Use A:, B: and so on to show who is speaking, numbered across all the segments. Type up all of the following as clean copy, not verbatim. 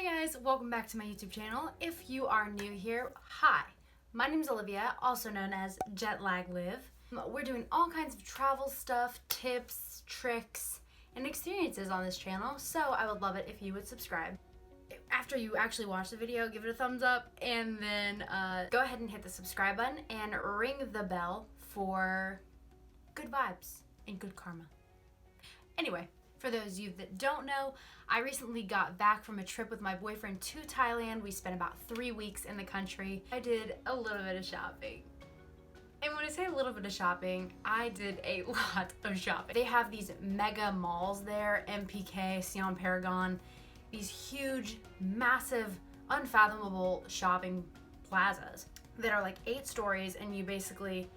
A: Hi guys, welcome back to my YouTube channel. If you are new here, hi. My name is Olivia, also known as Jetlag Live. We're doing all kinds of travel stuff, tips, tricks, and experiences on this channel, so I would love it if you would subscribe. After you actually watch the video, give it a thumbs up, and then go ahead and hit the subscribe button and ring the bell for good vibes and good karma. Anyway, for those of you that don't know, I recently got back from a trip with my boyfriend to Thailand. We spent about 3 weeks in the country. I did a little bit of shopping. And when I say a little bit of shopping, I did a lot of shopping. They have these mega malls there, MPK, Siam Paragon, these huge, massive, unfathomable shopping plazas that are like 8 stories, and you basically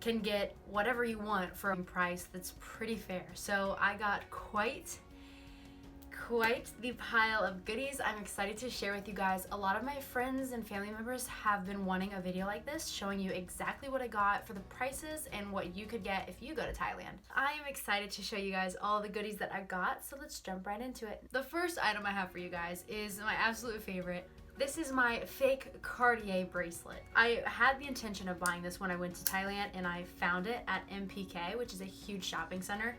A: can get whatever you want for a price that's pretty fair. So I got quite the pile of goodies. I'm excited to share with you guys. A lot of my friends and family members have been wanting a video like this showing you exactly what I got for the prices and what you could get if you go to Thailand. I am excited to show you guys all the goodies that I got, so let's jump right into it. The first item I have for you guys is my absolute favorite. This is my fake Cartier bracelet. I had the intention of buying this when I went to Thailand, and I found it at MPK, which is a huge shopping center.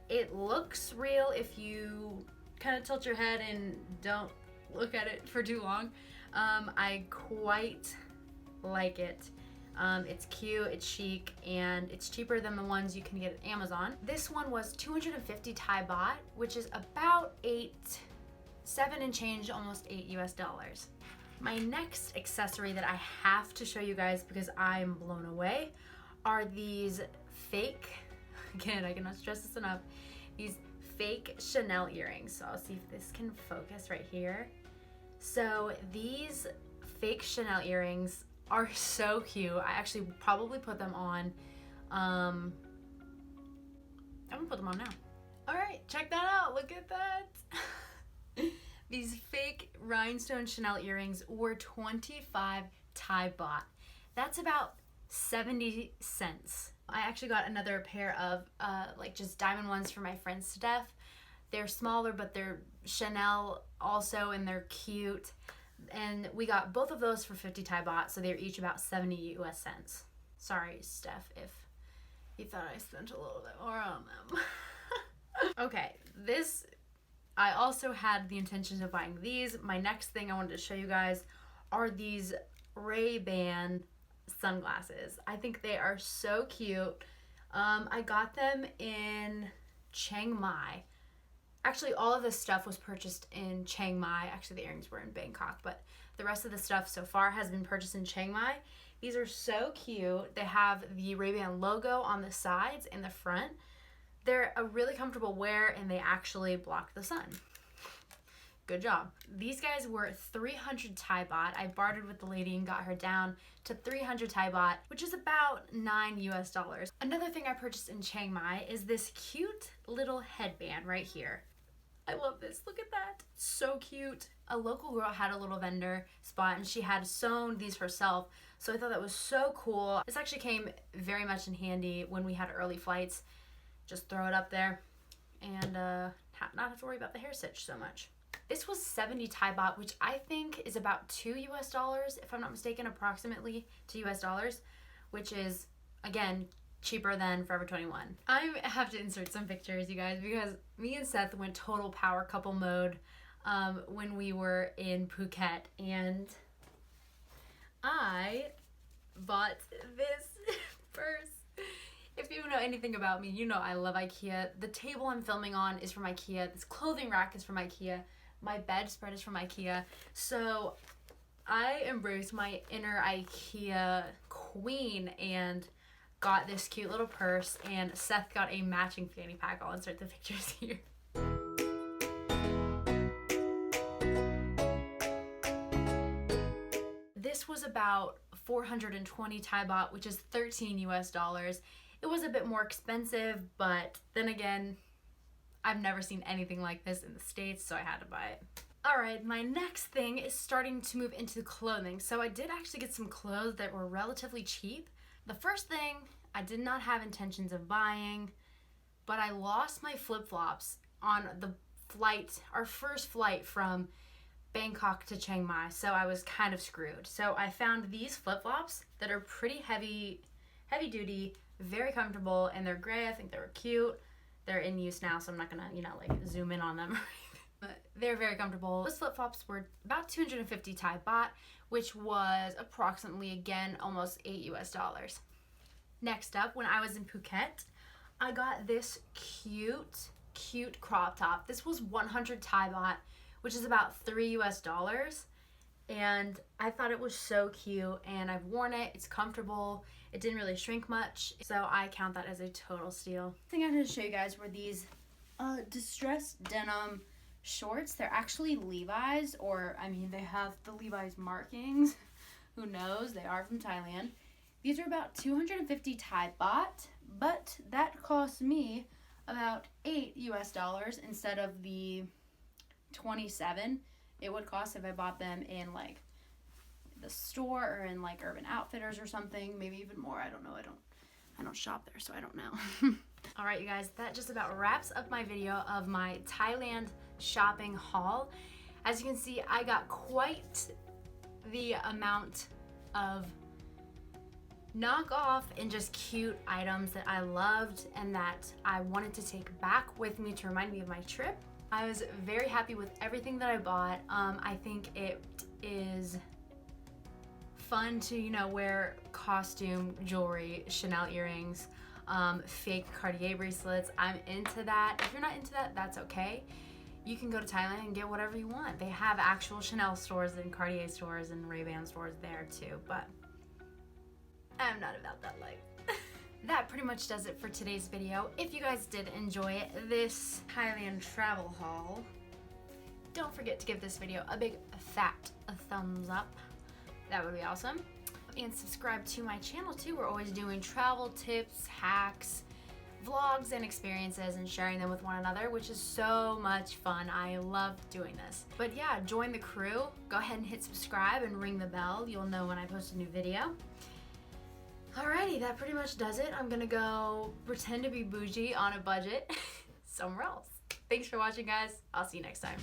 A: It looks real if you kind of tilt your head and don't look at it for too long. I quite like it. It's cute, it's chic, and it's cheaper than the ones you can get at Amazon. This one was 250 Thai baht, which is about 7 and change, almost $8 US. My next accessory that I have to show you guys because I'm blown away are these fake, again, I cannot stress this enough, these fake Chanel earrings. So I'll see if this can focus right here. So these fake Chanel earrings are so cute. I actually probably put them on. I'm gonna put them on now. All right, check that out, look at that. These fake rhinestone Chanel earrings were 25 Thai baht. That's about 70 cents. I actually got another pair of like just diamond ones for my friend Steph. They're smaller, but they're Chanel also, and they're cute. And we got both of those for 50 Thai baht, so they're each about 70 US cents. Sorry, Steph, if you thought I spent a little bit more on them. Okay, I also had the intention of buying these. My next thing I wanted to show you guys are these Ray-Ban sunglasses. I think they are so cute. I got them in Chiang Mai. Actually, all of this stuff was purchased in Chiang Mai. Actually, the earrings were in Bangkok, but the rest of the stuff so far has been purchased in Chiang Mai. These are so cute. They have the Ray-Ban logo on the sides and the front. They're a really comfortable wear, and they actually block the sun. Good job. These guys were 300 Thai baht. I bartered with the lady and got her down to 300 Thai baht, which is about $9 US. Another thing I purchased in Chiang Mai is this cute little headband right here. I love this. Look at that. So cute. A local girl had a little vendor spot, and she had sewn these herself, so I thought that was so cool. This actually came very much in handy when we had early flights. Just throw it up there and not have to worry about the hair stitch so much. This was 70 Thai baht, which I think is about $2 US, if I'm not mistaken, approximately $2 US, which is, again, cheaper than Forever 21. I have to insert some pictures, you guys, because me and Seth went total power couple mode when we were in Phuket, and I bought this purse. If you know anything about me, you know I love IKEA. The table I'm filming on is from IKEA. This clothing rack is from IKEA. My bedspread is from IKEA. So I embraced my inner IKEA queen and got this cute little purse, and Seth got a matching fanny pack. I'll insert the pictures here. This was about 420 Thai baht, which is 13 US. It was a bit more expensive, but then again, I've never seen anything like this in the States, so I had to buy it. Alright, my next thing is starting to move into clothing. So I did actually get some clothes that were relatively cheap. The first thing I did not have intentions of buying, but I lost my flip-flops on the our first flight from Bangkok to Chiang Mai, so I was kind of screwed. So I found these flip-flops that are pretty heavy duty, very comfortable, and they're gray. I think they were cute. They're in use now, so I'm not gonna, like zoom in on them. But they're very comfortable. Those flip-flops were about 250 Thai baht, which was approximately, again, almost $8 US. Next up, when I was in Phuket, I got this cute crop top. This was 100 Thai baht, which is about $3 US. And I thought it was so cute, and I've worn it. It's comfortable. It didn't really shrink much, so I count that as a total steal. The thing I wanted to show you guys were these distressed denim shorts. They're actually Levi's, or I mean, they have the Levi's markings. Who knows? They are from Thailand. These are about 250 Thai baht, but that cost me about $8 US instead of the 27 it would cost if I bought them in like the store or in like Urban Outfitters or something, maybe even more. I don't know. I don't shop there, so I don't know. All right, you guys, that just about wraps up my video of my Thailand shopping haul. As you can see, I got quite the amount of knockoff and just cute items that I loved and that I wanted to take back with me to remind me of my trip. I was very happy with everything that I bought. I think it is fun to, wear costume jewelry, Chanel earrings, fake Cartier bracelets. I'm into that. If you're not into that, that's okay. You can go to Thailand and get whatever you want. They have actual Chanel stores and Cartier stores and Ray-Ban stores there too, but I'm not about that life. That pretty much does it for today's video. If you guys did enjoy this Thailand travel haul, don't forget to give this video a big fat thumbs up. That would be awesome. And subscribe to my channel too. We're always doing travel tips, hacks, vlogs, and experiences and sharing them with one another, which is so much fun. I love doing this. But yeah, join the crew. Go ahead and hit subscribe and ring the bell. You'll know when I post a new video. Alrighty, that pretty much does it. I'm gonna go pretend to be bougie on a budget somewhere else. Thanks for watching, guys. I'll see you next time.